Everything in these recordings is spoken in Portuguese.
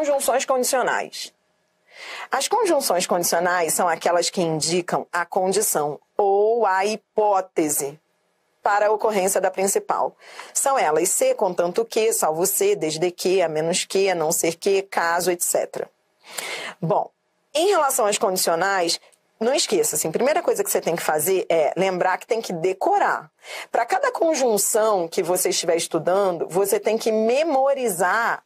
conjunções condicionais. As conjunções condicionais são aquelas que indicam a condição ou a hipótese para a ocorrência da principal. São elas se, contanto que, salvo se, desde que, a menos que, a não ser que, caso, etc. Bom, em relação às condicionais, não esqueça, assim, a primeira coisa que você tem que fazer é lembrar que tem que decorar. Para cada conjunção que você estiver estudando, você tem que memorizar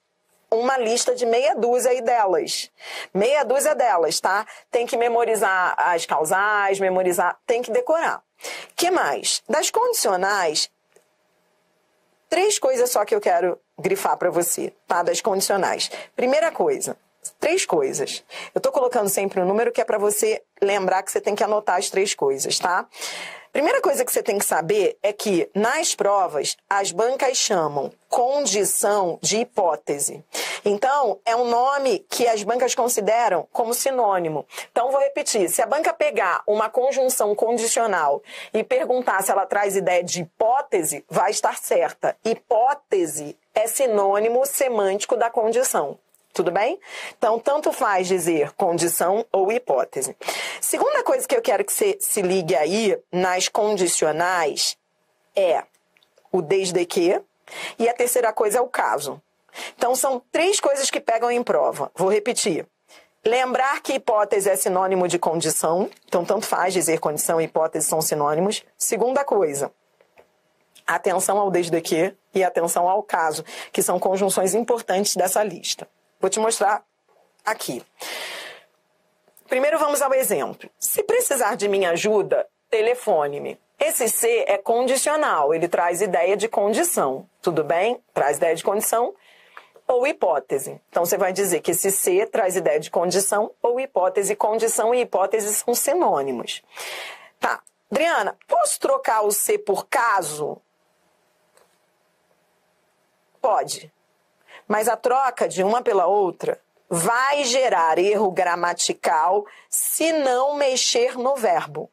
uma lista de meia dúzia aí delas. Meia dúzia delas, tá? Tem que memorizar as causais, tem que decorar. Que mais? Das condicionais, 3 coisas só que eu quero grifar para você, tá? Das condicionais. Primeira coisa, 3 coisas. Eu tô colocando sempre um número que é para você lembrar que você tem que anotar as 3 coisas, tá? Primeira coisa que você tem que saber é que, nas provas, as bancas chamam condição de hipótese. Então, é um nome que as bancas consideram como sinônimo. Então, vou repetir. Se a banca pegar uma conjunção condicional e perguntar se ela traz ideia de hipótese, vai estar certa. Hipótese é sinônimo semântico da condição. Tudo bem? Então, tanto faz dizer condição ou hipótese. Segunda coisa que eu quero que você se ligue aí nas condicionais é o desde que, e a terceira coisa é o caso. Então, são 3 coisas que pegam em prova. Vou repetir. Lembrar que hipótese é sinônimo de condição. Então, tanto faz dizer condição e hipótese são sinônimos. Segunda coisa, atenção ao desde que e atenção ao caso, que são conjunções importantes dessa lista. Vou te mostrar aqui. Primeiro vamos ao exemplo. Se precisar de minha ajuda, telefone-me. Esse se é condicional, ele traz ideia de condição. Tudo bem? Traz ideia de condição ou hipótese. Então você vai dizer que esse se traz ideia de condição ou hipótese. Condição e hipótese são sinônimos. Tá. Adriana, posso trocar o se por caso? Pode. Mas a troca de uma pela outra vai gerar erro gramatical se não mexer no verbo.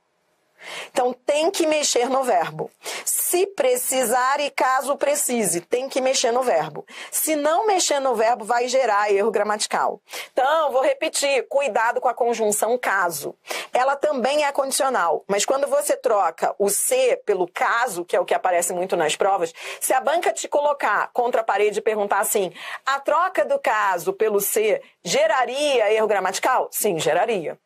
Então, tem que mexer no verbo. Se precisar e caso precise, tem que mexer no verbo. Se não mexer no verbo, vai gerar erro gramatical. Então, vou repetir, cuidado com a conjunção caso. Ela também é condicional, mas quando você troca o se pelo caso, que é o que aparece muito nas provas, se a banca te colocar contra a parede e perguntar assim, a troca do caso pelo se geraria erro gramatical? Sim, geraria.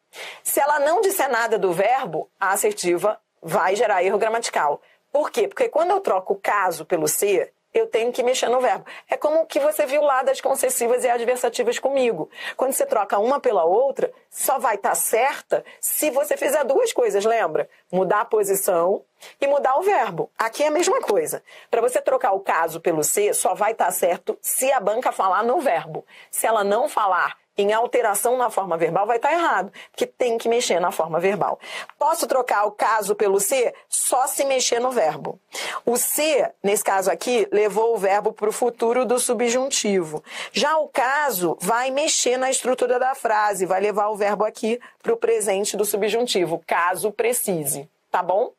Se ela não disser nada do verbo, a assertiva vai gerar erro gramatical. Por quê? Porque quando eu troco o caso pelo se, eu tenho que mexer no verbo. É como o que você viu lá das concessivas e adversativas comigo. Quando você troca uma pela outra, só vai estar certa se você fizer 2 coisas, lembra? Mudar a posição e mudar o verbo. Aqui é a mesma coisa. Para você trocar o caso pelo se, só vai estar certo se a banca falar no verbo. Se ela não falar em alteração na forma verbal, vai estar errado, porque tem que mexer na forma verbal. Posso trocar o caso pelo se? Só se mexer no verbo. O se, nesse caso aqui, levou o verbo para o futuro do subjuntivo. Já o caso vai mexer na estrutura da frase, vai levar o verbo aqui para o presente do subjuntivo, caso precise. Tá bom?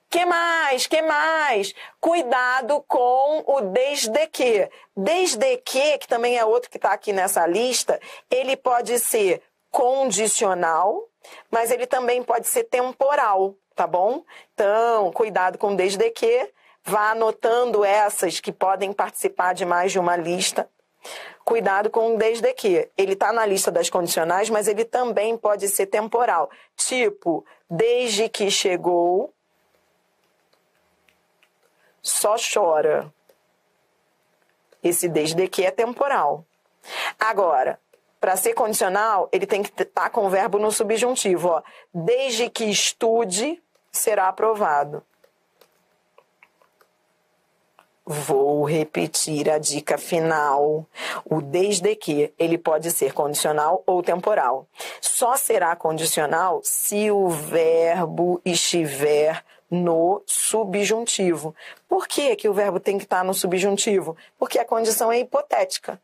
Que mais? Cuidado com o desde que. Desde que também é outro que está aqui nessa lista, ele pode ser condicional, mas ele também pode ser temporal, tá bom? Então, cuidado com desde que. Vá anotando essas que podem participar de mais de uma lista. Cuidado com o desde que. Ele está na lista das condicionais, mas ele também pode ser temporal. Tipo, desde que chegou, só chora. Esse desde que é temporal. Agora, para ser condicional, ele tem que estar com o verbo no subjuntivo. Ó. Desde que estude, será aprovado. Vou repetir a dica final. O desde que, ele pode ser condicional ou temporal. Só será condicional se o verbo estiver no subjuntivo. Por que que o verbo tem que estar no subjuntivo? Porque a condição é hipotética.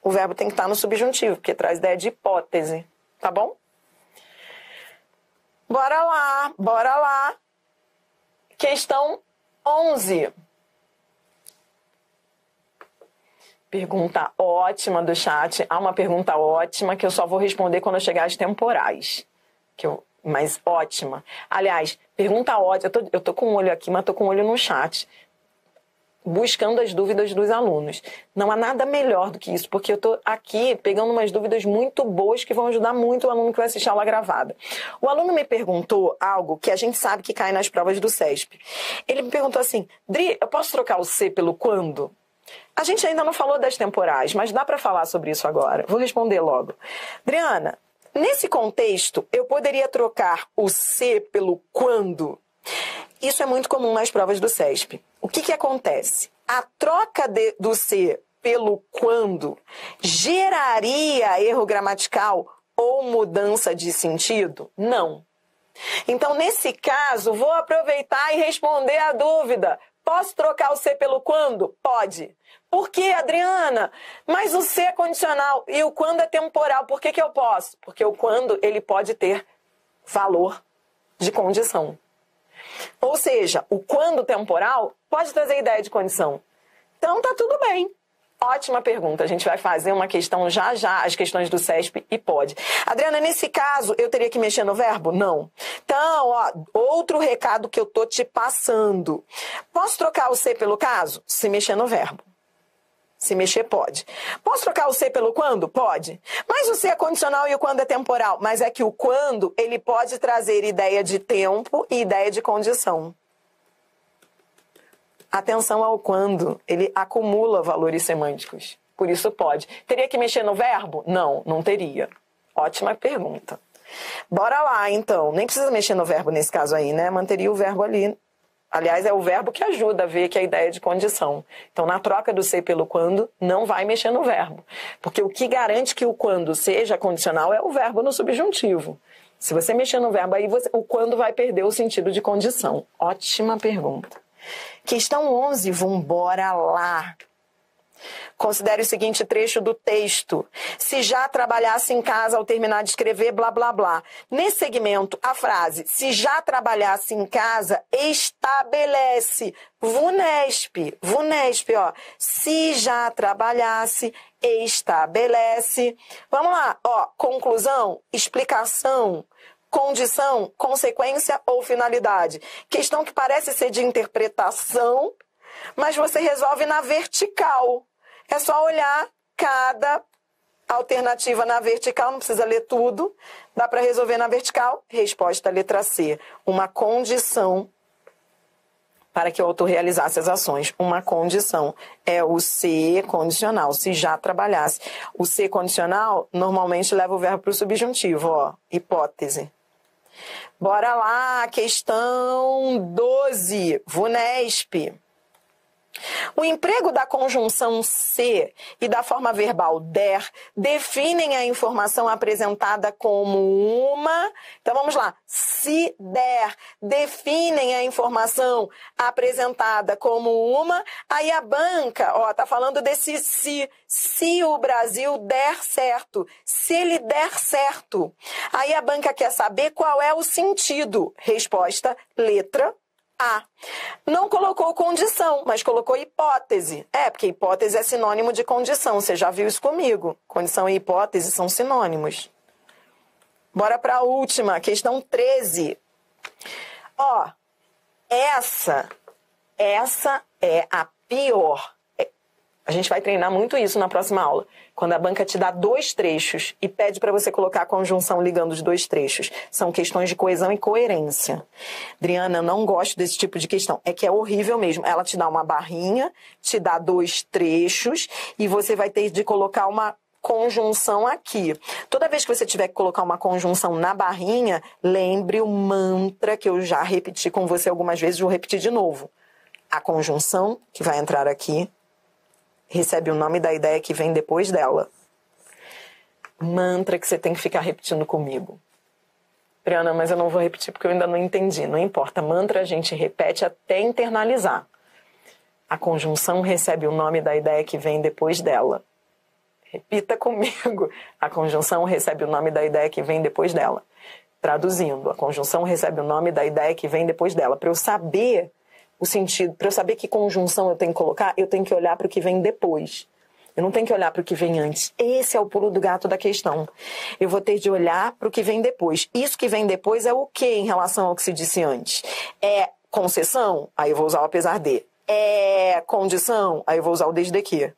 O verbo tem que estar no subjuntivo, porque traz ideia de hipótese. Tá bom? Bora lá. Questão 11. Pergunta ótima do chat. Há uma pergunta ótima que eu só vou responder quando eu chegar às temporais. Mas ótima. Aliás, pergunta ótima. Eu tô com um olho aqui, mas tô com um olho no chat. Buscando as dúvidas dos alunos. Não há nada melhor do que isso, porque eu tô aqui pegando umas dúvidas muito boas que vão ajudar muito o aluno que vai assistir a aula gravada. O aluno me perguntou algo que a gente sabe que cai nas provas do CESP. Ele me perguntou assim, Dri, eu posso trocar o C pelo quando? A gente ainda não falou das temporais, mas dá para falar sobre isso agora. Vou responder logo. Adriana, nesse contexto, eu poderia trocar o C pelo quando? Isso é muito comum nas provas do CESP. O que acontece? A troca do C pelo quando geraria erro gramatical ou mudança de sentido? Não. Então, nesse caso, vou aproveitar e responder a dúvida. Posso trocar o C pelo quando? Pode. Por quê, Adriana? Mas o C é condicional e o quando é temporal. Por que eu posso? Porque o quando ele pode ter valor de condição. Ou seja, o quando temporal pode trazer ideia de condição. Então, tá tudo bem. Ótima pergunta. A gente vai fazer uma questão já, as questões do CESP, e pode. Adriana, nesse caso, eu teria que mexer no verbo? Não. Então, ó, outro recado que eu tô te passando. Posso trocar o C pelo caso? Se mexer no verbo. Se mexer, pode. Posso trocar o C pelo quando? Pode. Mas o C é condicional e o quando é temporal. Mas é que o quando, ele pode trazer ideia de tempo e ideia de condição. Atenção ao quando. Ele acumula valores semânticos. Por isso pode. Teria que mexer no verbo? Não, não teria. Ótima pergunta. Bora lá, então. Nem precisa mexer no verbo nesse caso aí, né? Manteria o verbo ali. Aliás, é o verbo que ajuda a ver que é a ideia de condição. Então, na troca do ser pelo quando, não vai mexer no verbo. Porque o que garante que o quando seja condicional é o verbo no subjuntivo. Se você mexer no verbo, aí o quando vai perder o sentido de condição. Ótima pergunta. Questão 11, vambora lá. Considere o seguinte trecho do texto. Se já trabalhasse em casa ao terminar de escrever, blá, blá, blá. Nesse segmento, a frase, se já trabalhasse em casa, estabelece. VUNESP, ó. Se já trabalhasse, estabelece. Vamos lá, ó. Conclusão, explicação, condição, consequência ou finalidade. Questão que parece ser de interpretação, mas você resolve na vertical. É só olhar cada alternativa na vertical, não precisa ler tudo. Dá para resolver na vertical? Resposta letra C. Uma condição para que o autor realizasse as ações. Uma condição é o C condicional, se já trabalhasse. O C condicional normalmente leva o verbo para o subjuntivo, ó, hipótese. Bora lá, questão 12, VUNESP. O emprego da conjunção se e da forma verbal der definem a informação apresentada como uma... Então, vamos lá. Se der, definem a informação apresentada como uma. Aí a banca, ó, tá falando desse se. Se o Brasil der certo. Se ele der certo. Aí a banca quer saber qual é o sentido. Resposta, letra A. Não colocou condição, mas colocou hipótese. Porque hipótese é sinônimo de condição. Você já viu isso comigo. Condição e hipótese são sinônimos. Bora para a última, questão 13. Ó, essa é a pior. A gente vai treinar muito isso na próxima aula. Quando a banca te dá 2 trechos e pede para você colocar a conjunção ligando os 2 trechos. São questões de coesão e coerência. Adriana, eu não gosto desse tipo de questão. É que é horrível mesmo. Ela te dá uma barrinha, te dá 2 trechos e você vai ter de colocar uma conjunção aqui. Toda vez que você tiver que colocar uma conjunção na barrinha, lembre o mantra que eu já repeti com você algumas vezes, vou repetir de novo. A conjunção que vai entrar aqui recebe o nome da ideia que vem depois dela. Mantra que você tem que ficar repetindo comigo. Adriana, mas eu não vou repetir porque eu ainda não entendi. Não importa. Mantra a gente repete até internalizar. A conjunção recebe o nome da ideia que vem depois dela. Repita comigo. A conjunção recebe o nome da ideia que vem depois dela. Traduzindo, a conjunção recebe o nome da ideia que vem depois dela. Para eu saber o sentido, para eu saber que conjunção eu tenho que colocar, eu tenho que olhar para o que vem depois. Eu não tenho que olhar para o que vem antes. Esse é o pulo do gato da questão. Eu vou ter de olhar para o que vem depois. Isso que vem depois é o que em relação ao que se disse antes? É concessão? Aí eu vou usar o apesar de. É condição? Aí eu vou usar o desde que.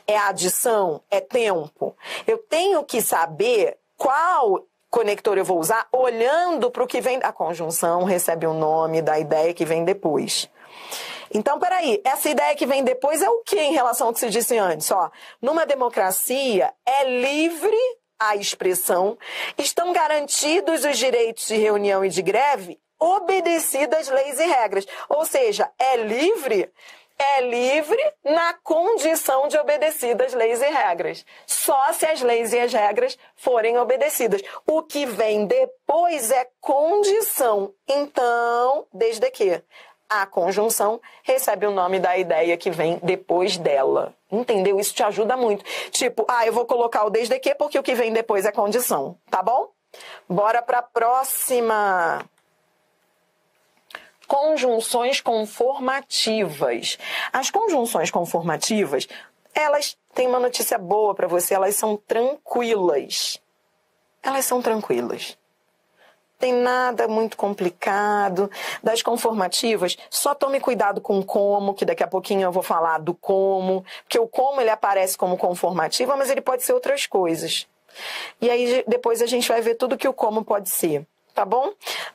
É adição? É tempo? Eu tenho que saber qual conector eu vou usar olhando para o que vem. A conjunção recebe o nome da ideia que vem depois. Então, peraí, essa ideia que vem depois é o que em relação ao que se disse antes? Ó, numa democracia é livre a expressão, estão garantidos os direitos de reunião e de greve, obedecidas leis e regras. Ou seja, é livre na condição de obedecidas leis e regras. Só se as leis e as regras forem obedecidas. O que vem depois é condição. Então, desde que a conjunção recebe o nome da ideia que vem depois dela. Entendeu? Isso te ajuda muito. Tipo, eu vou colocar o desde que porque o que vem depois é condição. Tá bom? Bora para a próxima. Conjunções conformativas. As conjunções conformativas, elas têm uma notícia boa para você, elas são tranquilas. Elas são tranquilas. Tem nada muito complicado. Das conformativas, só tome cuidado com o como, que daqui a pouquinho eu vou falar do como, porque o como ele aparece como conformativa, mas ele pode ser outras coisas. E aí depois a gente vai ver tudo que o como pode ser. Tá bom?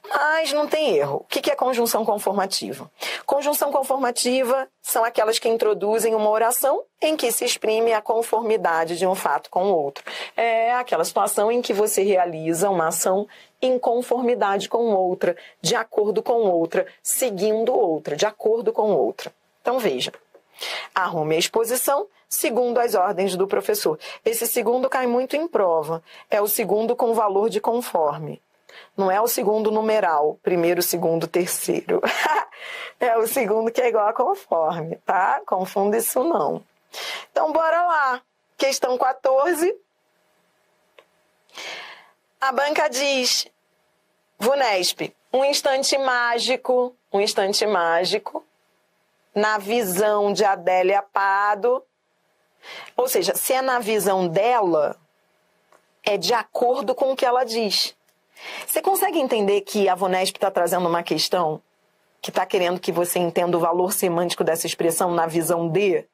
Mas não tem erro. O que é conjunção conformativa? Conjunção conformativa são aquelas que introduzem uma oração em que se exprime a conformidade de um fato com o outro. É aquela situação em que você realiza uma ação em conformidade com outra, de acordo com outra, seguindo outra, de acordo com outra. Então veja. Arrume a exposição segundo as ordens do professor. Esse segundo cai muito em prova. É o segundo com valor de conforme. Não é o segundo numeral, primeiro, segundo, terceiro. É o segundo que é igual a conforme, tá? Confunda isso não. Então, bora lá. Questão 14. A banca diz, VUNESP, um instante mágico, na visão de Adélia Prado. Ou seja, se é na visão dela, é de acordo com o que ela diz. Você consegue entender que a VUNESP está trazendo uma questão que está querendo que você entenda o valor semântico dessa expressão na visão de?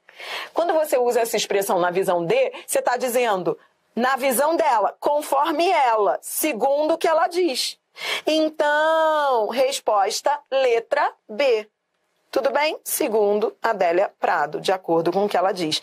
Quando você usa essa expressão na visão de, você está dizendo na visão dela, conforme ela, segundo o que ela diz. Então, resposta letra B. Tudo bem? Segundo Adélia Prado, de acordo com o que ela diz.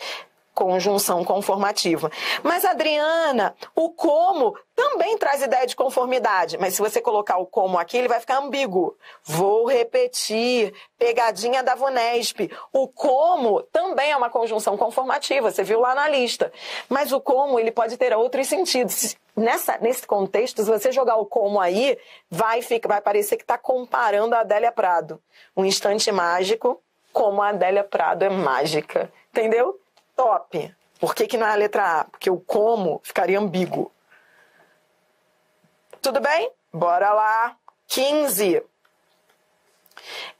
Conjunção conformativa. Mas, Adriana, o como também traz ideia de conformidade. Mas se você colocar o como aqui, ele vai ficar ambíguo. Vou repetir. Pegadinha da VUNESP. O como também é uma conjunção conformativa. Você viu lá na lista. Mas o como, ele pode ter outros sentidos. Nesse contexto, se você jogar o como aí, vai parecer que está comparando a Adélia Prado. Um instante mágico, como a Adélia Prado é mágica. Entendeu? Top. Por que não é a letra A? Porque o como ficaria ambíguo. Tudo bem? Bora lá. 15.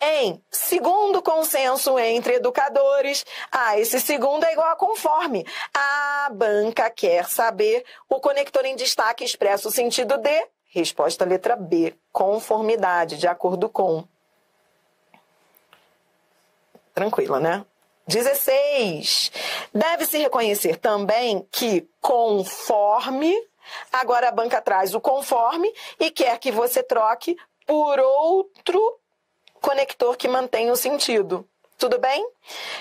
Em segundo consenso entre educadores, esse segundo é igual a conforme. A banca quer saber, o conector em destaque expressa o sentido de, resposta letra B, conformidade, de acordo com. Tranquila, né? 16. Deve-se reconhecer também que conforme, agora a banca traz o conforme e quer que você troque por outro conector que mantenha o sentido. Tudo bem?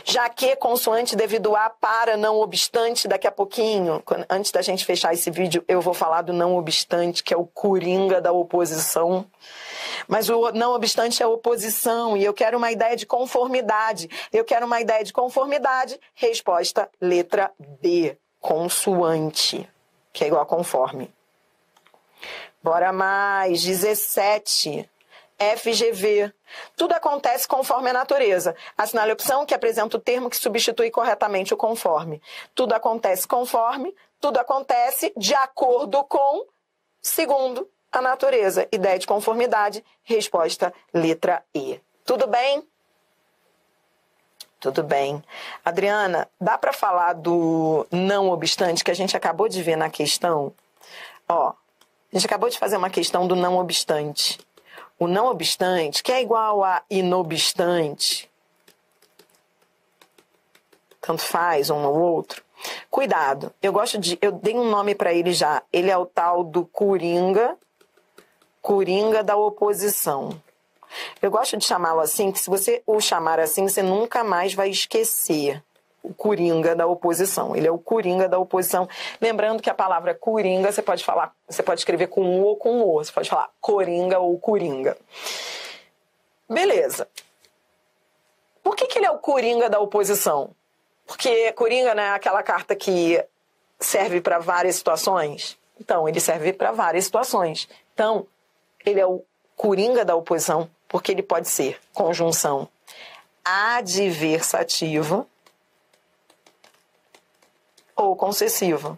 Já que consoante devido a, para, não obstante, daqui a pouquinho, antes da gente fechar esse vídeo, eu vou falar do não obstante, que é o coringa da oposição. Mas o não obstante é oposição e eu quero uma ideia de conformidade. Resposta letra B, consoante, que é igual a conforme. Bora mais, 17. FGV. Tudo acontece conforme a natureza. Assinale a opção que apresenta o termo que substitui corretamente o conforme. Tudo acontece conforme, tudo acontece de acordo com, segundo a natureza. Ideia de conformidade, resposta letra E. Tudo bem? Tudo bem. Adriana, dá para falar do não obstante que a gente acabou de ver na questão? Ó, a gente acabou de fazer uma questão do não obstante. O não obstante, que é igual a inobstante, tanto faz um ou outro. Cuidado, eu dei um nome para ele já. Ele é o tal do coringa da oposição. Eu gosto de chamá-lo assim, que se você o chamar assim, você nunca mais vai esquecer o coringa da oposição. Ele é o coringa da oposição. Lembrando que a palavra coringa você pode escrever com U ou com O. Você pode falar coringa ou coringa. Beleza. Por que ele é o coringa da oposição? Porque coringa não é aquela carta que serve para várias situações? Então, ele serve para várias situações. Então, ele é o coringa da oposição porque ele pode ser conjunção adversativa ou concessiva.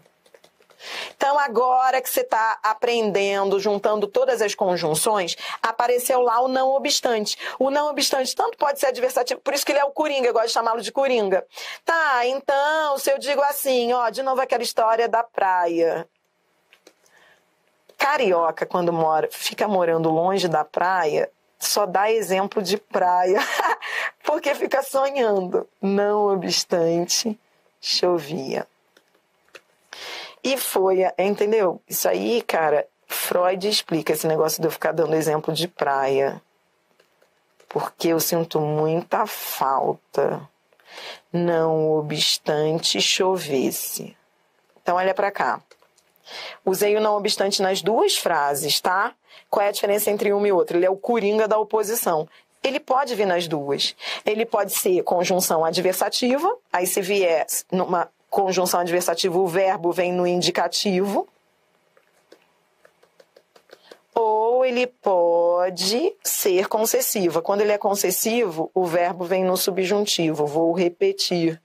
Então, agora que você está aprendendo, juntando todas as conjunções, apareceu lá o não obstante. O não obstante tanto pode ser adversativo, por isso que ele é o coringa, eu gosto de chamá-lo de coringa. Tá, então, se eu digo assim, ó, de novo aquela história da praia. Carioca, quando fica morando longe da praia, só dá exemplo de praia, porque fica sonhando. Não obstante, chovia. E foi, entendeu? Isso aí, cara, Freud explica esse negócio de eu ficar dando exemplo de praia. Porque eu sinto muita falta. Não obstante chovesse. Então, olha pra cá. Usei o não obstante nas duas frases, tá? Qual é a diferença entre uma e outra? Ele é o coringa da oposição. Ele pode vir nas duas. Ele pode ser conjunção adversativa, aí se vier numa conjunção adversativa, o verbo vem no indicativo. Ou ele pode ser concessiva. Quando ele é concessivo, o verbo vem no subjuntivo. Vou repetir.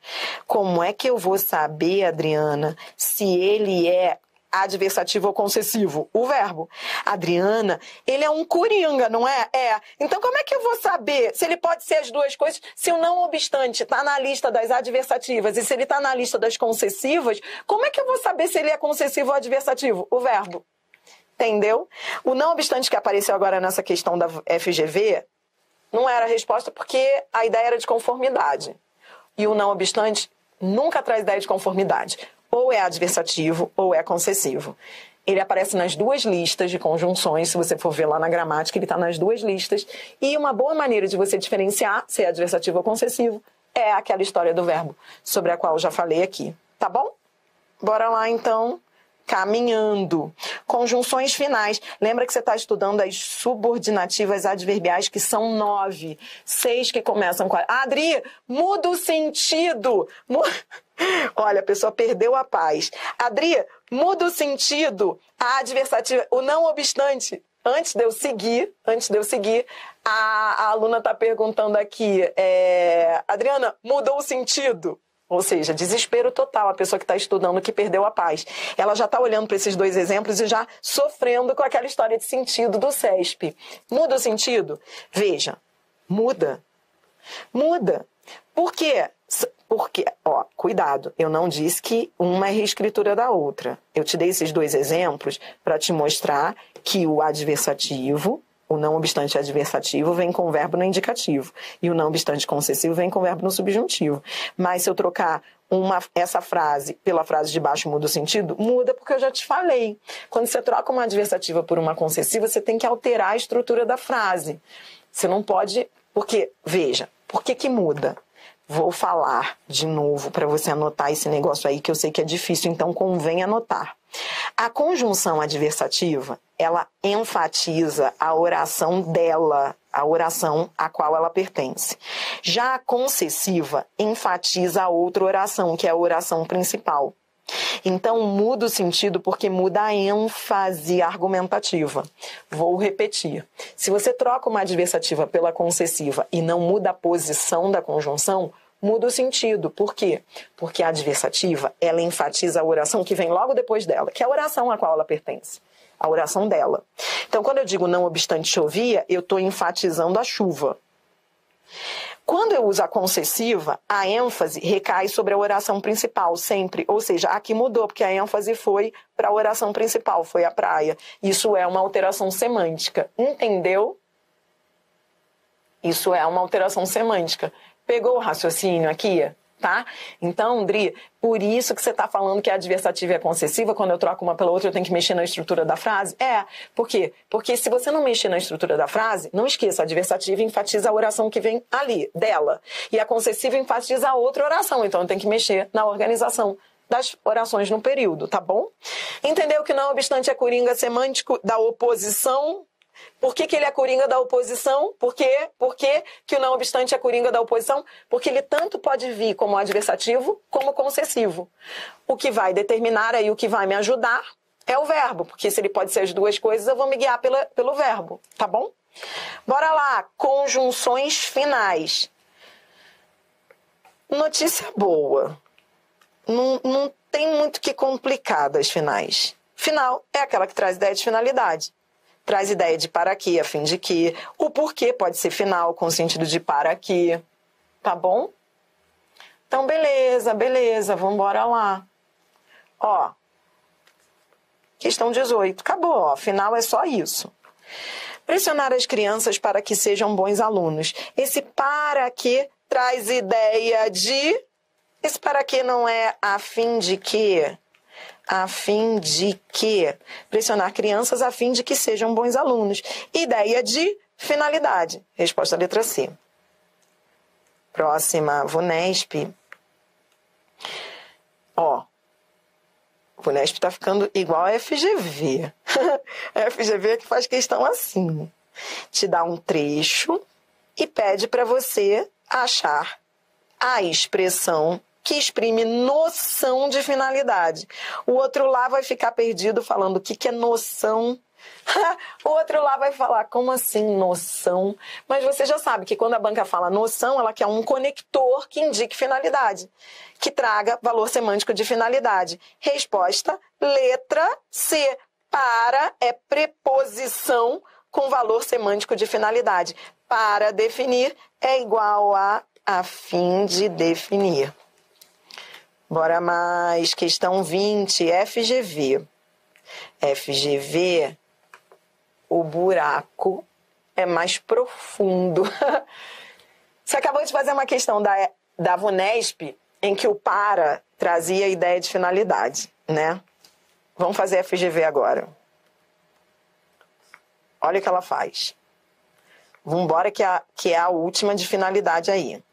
Como é que eu vou saber, Adriana, se ele é adversativo ou concessivo? O verbo. Adriana, ele é um coringa, não é? É. Então, como é que eu vou saber se ele pode ser as duas coisas? Se o não obstante está na lista das adversativas e se ele está na lista das concessivas, como é que eu vou saber se ele é concessivo ou adversativo? O verbo. Entendeu? O não obstante que apareceu agora nessa questão da FGV não era a resposta porque a ideia era de conformidade. E o não obstante nunca traz ideia de conformidade. Ou é adversativo ou é concessivo. Ele aparece nas duas listas de conjunções, se você for ver lá na gramática, ele está nas duas listas. E uma boa maneira de você diferenciar se é adversativo ou concessivo é aquela história do verbo, sobre a qual eu já falei aqui. Tá bom? Bora lá, então. Caminhando. Conjunções finais. Lembra que você está estudando as subordinativas adverbiais, que são 9. 6 que começam com... Adri, muda o sentido. Olha, a pessoa perdeu a paz. Adri, muda o sentido. A adversativa, o não obstante. Antes de eu seguir, a aluna está perguntando aqui, Adriana, mudou o sentido? Ou seja, desespero total, a pessoa que está estudando que perdeu a paz. Ela já está olhando para esses dois exemplos e já sofrendo com aquela história de sentido do CESP. Muda o sentido? Veja, muda. Muda. Por quê? Porque, cuidado, eu não disse que uma é reescritura da outra. Eu te dei esses dois exemplos para te mostrar que o adversativo, o não obstante adversativo, vem com o verbo no indicativo. E o não obstante concessivo vem com o verbo no subjuntivo. Mas se eu trocar essa frase pela frase de baixo, muda o sentido? Muda, porque eu já te falei. Quando você troca uma adversativa por uma concessiva, você tem que alterar a estrutura da frase. Você não pode... Porque, veja, por que muda? Vou falar de novo para você anotar esse negócio aí, que eu sei que é difícil, então convém anotar. A conjunção adversativa, ela enfatiza a oração dela, a oração a qual ela pertence. Já a concessiva enfatiza a outra oração, que é a oração principal. Então, muda o sentido porque muda a ênfase argumentativa. Vou repetir. Se você troca uma adversativa pela concessiva e não muda a posição da conjunção, muda o sentido. Por quê? Porque a adversativa, ela enfatiza a oração que vem logo depois dela, que é a oração a qual ela pertence. A oração dela. Então, quando eu digo não obstante chovia, eu estou enfatizando a chuva. Quando eu uso a concessiva, a ênfase recai sobre a oração principal, sempre. Ou seja, aqui mudou, porque a ênfase foi para a oração principal, foi a praia. Isso é uma alteração semântica. Entendeu? Isso é uma alteração semântica. Pegou o raciocínio aqui? Tá? Então, Dri, por isso que você está falando que a adversativa é concessiva, quando eu troco uma pela outra eu tenho que mexer na estrutura da frase? Por quê? Porque se você não mexer na estrutura da frase, não esqueça, a adversativa enfatiza a oração que vem ali, dela. E a concessiva enfatiza a outra oração, então eu tenho que mexer na organização das orações no período, tá bom? Entendeu que não obstante é coringa semântico da oposição? Por que ele é coringa da oposição? Por quê? Por que o não obstante é coringa da oposição? Porque ele tanto pode vir como adversativo como concessivo. O que vai determinar aí, o que vai me ajudar é o verbo, porque se ele pode ser as duas coisas, eu vou me guiar pelo verbo, tá bom? Bora lá, conjunções finais. Notícia boa. Não tem muito que complicar das finais. Final é aquela que traz ideia de finalidade. Traz ideia de para que, a fim de que. O porquê pode ser final, com o sentido de para que. Tá bom? Então, beleza. Vamos embora lá. Ó. Questão 18. Acabou, ó. Final é só isso. Pressionar as crianças para que sejam bons alunos. Esse para que traz ideia de... Esse para que não é a fim de que... A fim de que... Pressionar crianças a fim de que sejam bons alunos. Ideia de finalidade. Resposta letra C. Próxima, VUNESP. Ó. VUNESP tá ficando igual a FGV. A FGV é que faz questão assim. Te dá um trecho e pede para você achar a expressão que exprime noção de finalidade. O outro lá vai ficar perdido falando o que é noção. O outro lá vai falar, como assim noção? Mas você já sabe que quando a banca fala noção, ela quer um conector que indique finalidade, que traga valor semântico de finalidade. Resposta, letra C. Para é preposição com valor semântico de finalidade. Para definir é igual a fim de definir. Bora mais. Questão 20, FGV. FGV, o buraco é mais profundo. Você acabou de fazer uma questão da VUNESP em que o para trazia a ideia de finalidade, né? Vamos fazer FGV agora. Olha o que ela faz. Vambora que é a última de finalidade aí.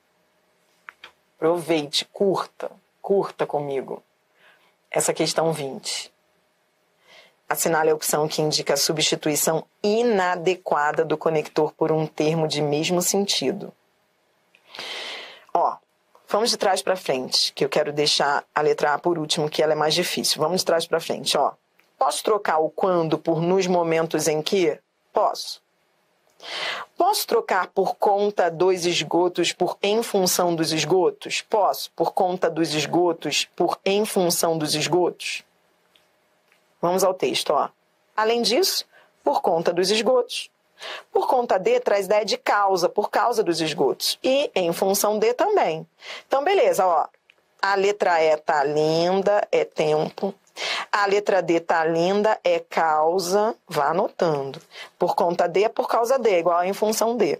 Aproveite, curta comigo essa questão 20. Assinale a opção que indica a substituição inadequada do conector por um termo de mesmo sentido. Ó, vamos de trás para frente, que eu quero deixar a letra A por último, que ela é mais difícil. Vamos de trás para frente, ó. Posso trocar o quando por nos momentos em que? Posso. Posso trocar por conta dos esgotos por em função dos esgotos? Posso. Por conta dos esgotos por em função dos esgotos? Vamos ao texto, ó. Além disso, por conta dos esgotos. Por conta de traz ideia de causa, por causa dos esgotos. E em função de também. Então, beleza, ó. A letra E tá linda, é tempo. A letra D tá linda, é causa. Vá anotando. Por conta de é por causa de, igual a em função de.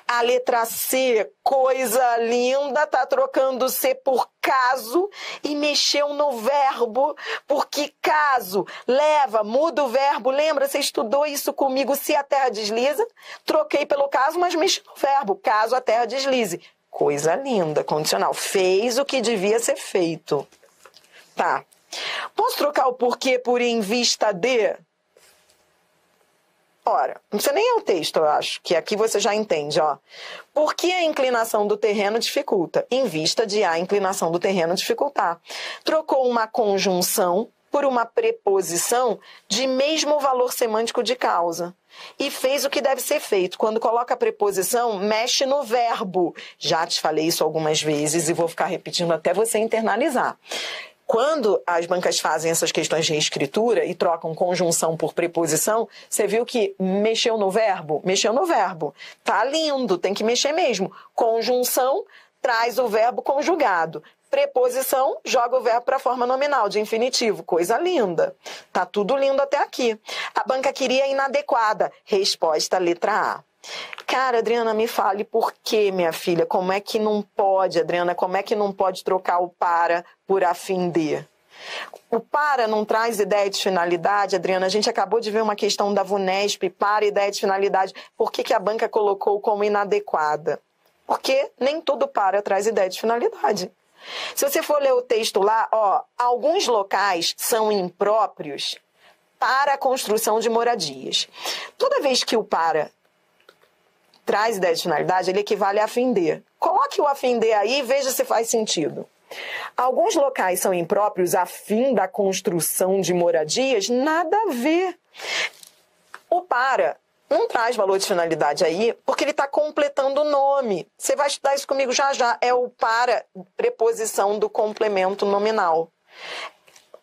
A letra C, coisa linda, tá trocando C por caso e mexeu no verbo, porque caso leva, muda o verbo. Lembra, você estudou isso comigo, se a terra desliza? Troquei pelo caso, mas mexi no verbo, caso a terra deslize. Coisa linda, condicional. Fez o que devia ser feito. Tá. Posso trocar o porquê por em vista de? Ora, não precisa nem ler o texto, eu acho, que aqui você já entende, ó. Por que a inclinação do terreno dificulta? Em vista de a inclinação do terreno dificultar. Trocou uma conjunção por uma preposição de mesmo valor semântico de causa. E fez o que deve ser feito. Quando coloca a preposição, mexe no verbo. Já te falei isso algumas vezes e vou ficar repetindo até você internalizar. Quando as bancas fazem essas questões de reescritura e trocam conjunção por preposição, você viu que mexeu no verbo? Mexeu no verbo. Tá lindo, tem que mexer mesmo. Conjunção traz o verbo conjugado. Preposição joga o verbo para a forma nominal, de infinitivo. Coisa linda. Tá tudo lindo até aqui. A banca queria inadequada. Resposta letra A. Cara, Adriana, me fale por quê, minha filha? Como é que não pode, Adriana? Como é que não pode trocar o para por a fim de? O para não traz ideia de finalidade, Adriana. A gente acabou de ver uma questão da VUNESP, para ideia de finalidade. Por que a banca colocou como inadequada? Porque nem tudo para traz ideia de finalidade. Se você for ler o texto lá, alguns locais são impróprios para a construção de moradias. Toda vez que o para traz ideia de finalidade, ele equivale a fim de. Coloque o a fim de aí e veja se faz sentido. Alguns locais são impróprios a fim da construção de moradias, nada a ver. O para não traz valor de finalidade aí, porque ele está completando o nome. Você vai estudar isso comigo já já. É o para, preposição do complemento nominal.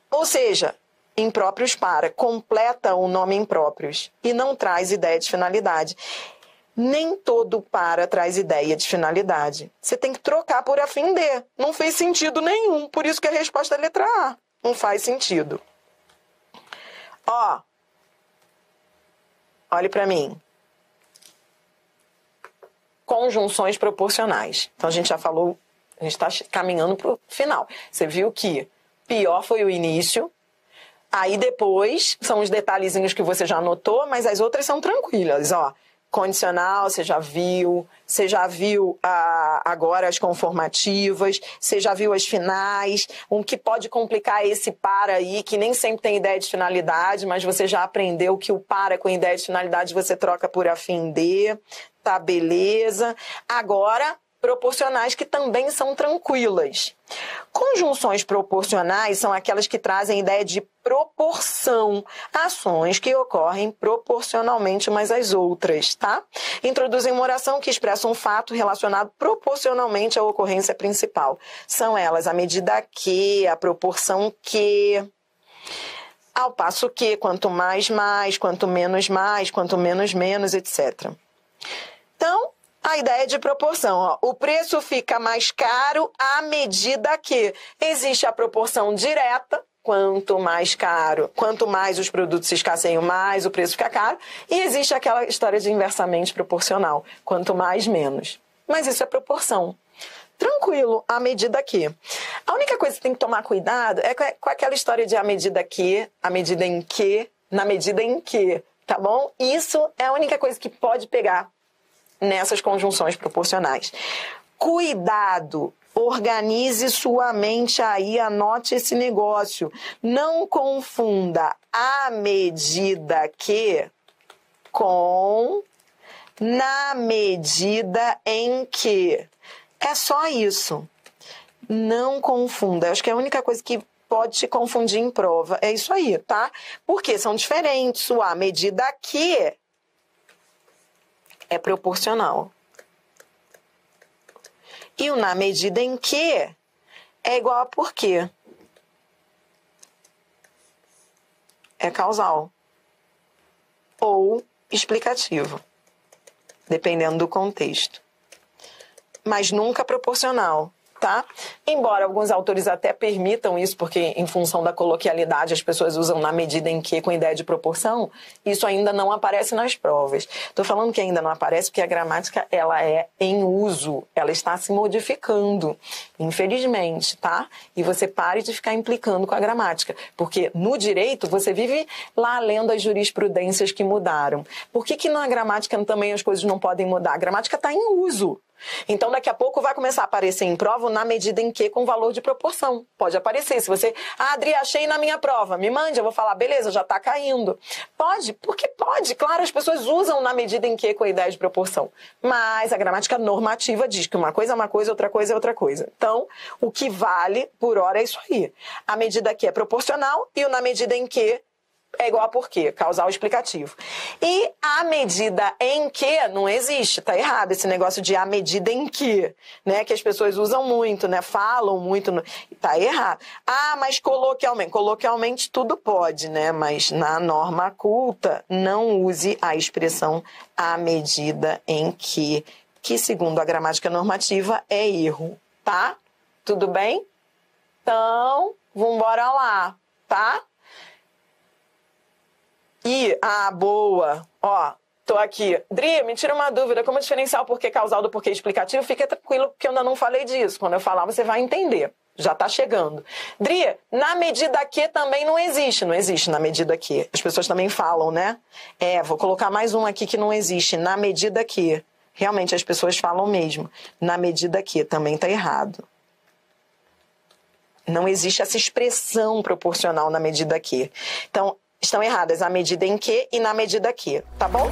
Ou seja, impróprios para, completa o nome impróprios e não traz ideia de finalidade. Nem todo para traz ideia de finalidade. Você tem que trocar por a fim de. Não fez sentido nenhum. Por isso que a resposta é letra A. Não faz sentido. Olhe para mim. Conjunções proporcionais. Então, a gente já falou, a gente está caminhando para o final. Você viu que pior foi o início. Aí depois são os detalhezinhos que você já anotou, mas as outras são tranquilas, Condicional, você já viu agora as conformativas, você já viu as finais, o que pode complicar esse para aí, que nem sempre tem ideia de finalidade, mas você já aprendeu que o para com ideia de finalidade você troca por a fim de, tá beleza. Agora, proporcionais que também são tranquilas. Conjunções proporcionais são aquelas que trazem ideia de proporção, ações que ocorrem proporcionalmente umas às outras, tá? Introduzem uma oração que expressa um fato relacionado proporcionalmente à ocorrência principal. São elas a medida que, a proporção que, ao passo que, quanto mais, quanto menos, quanto menos, etc. Então, a ideia de proporção, o preço fica mais caro à medida que existe a proporção direta, quanto mais caro, quanto mais os produtos se escasseiam, mais o preço fica caro, e existe aquela história de inversamente proporcional, quanto mais, menos. Mas isso é proporção. Tranquilo, à medida que. A única coisa que tem que tomar cuidado é com aquela história de à medida que, à medida em que, na medida em que, tá bom? Isso é a única coisa que pode pegar nessas conjunções proporcionais. Cuidado, organize sua mente aí, anote esse negócio. Não confunda à medida que com na medida em que. É só isso. Não confunda. Acho que é a única coisa que pode te confundir em prova. É isso aí, tá? Porque são diferentes. O à medida que é proporcional. E o na medida em que é igual a por quê. É causal. Ou explicativo. Dependendo do contexto. Mas nunca proporcional. Tá? Embora alguns autores até permitam isso, porque em função da coloquialidade as pessoas usam na medida em que com ideia de proporção, isso ainda não aparece nas provas. Estou falando que ainda não aparece porque a gramática ela é em uso, ela está se modificando, infelizmente, tá? E você pare de ficar implicando com a gramática, porque no direito você vive lá lendo as jurisprudências que mudaram. Por que na gramática também as coisas não podem mudar? A gramática está em uso. Então, daqui a pouco vai começar a aparecer em prova na medida em que com valor de proporção. Pode aparecer. Se você, Adri, achei na minha prova, me mande, eu vou falar, beleza, já está caindo. Pode, porque pode. Claro, as pessoas usam na medida em que com a ideia de proporção. Mas a gramática normativa diz que uma coisa é uma coisa, outra coisa é outra coisa. Então, o que vale por hora é isso aí. A medida que é proporcional e o na medida em que é igual a por quê, causal explicativo. E a medida em que não existe, tá errado esse negócio de a medida em que, né, que as pessoas usam muito, né, falam muito, tá errado. Ah, mas coloquialmente tudo pode, né, mas na norma culta não use a expressão a medida em que segundo a gramática normativa é erro, tá? Tudo bem? Então, vambora lá, tá? E, boa, ó, tô aqui. Dri, me tira uma dúvida, como diferenciar o porquê causal do porquê explicativo? Fica tranquilo, porque eu ainda não falei disso. Quando eu falar, você vai entender. Já tá chegando. Dri, na medida que também não existe na medida que. As pessoas também falam, né? Vou colocar mais um aqui que não existe, na medida que. Realmente, as pessoas falam mesmo. Na medida que, também tá errado. Não existe essa expressão proporcional na medida que. Então, estão erradas a medida em que e na medida que, tá bom?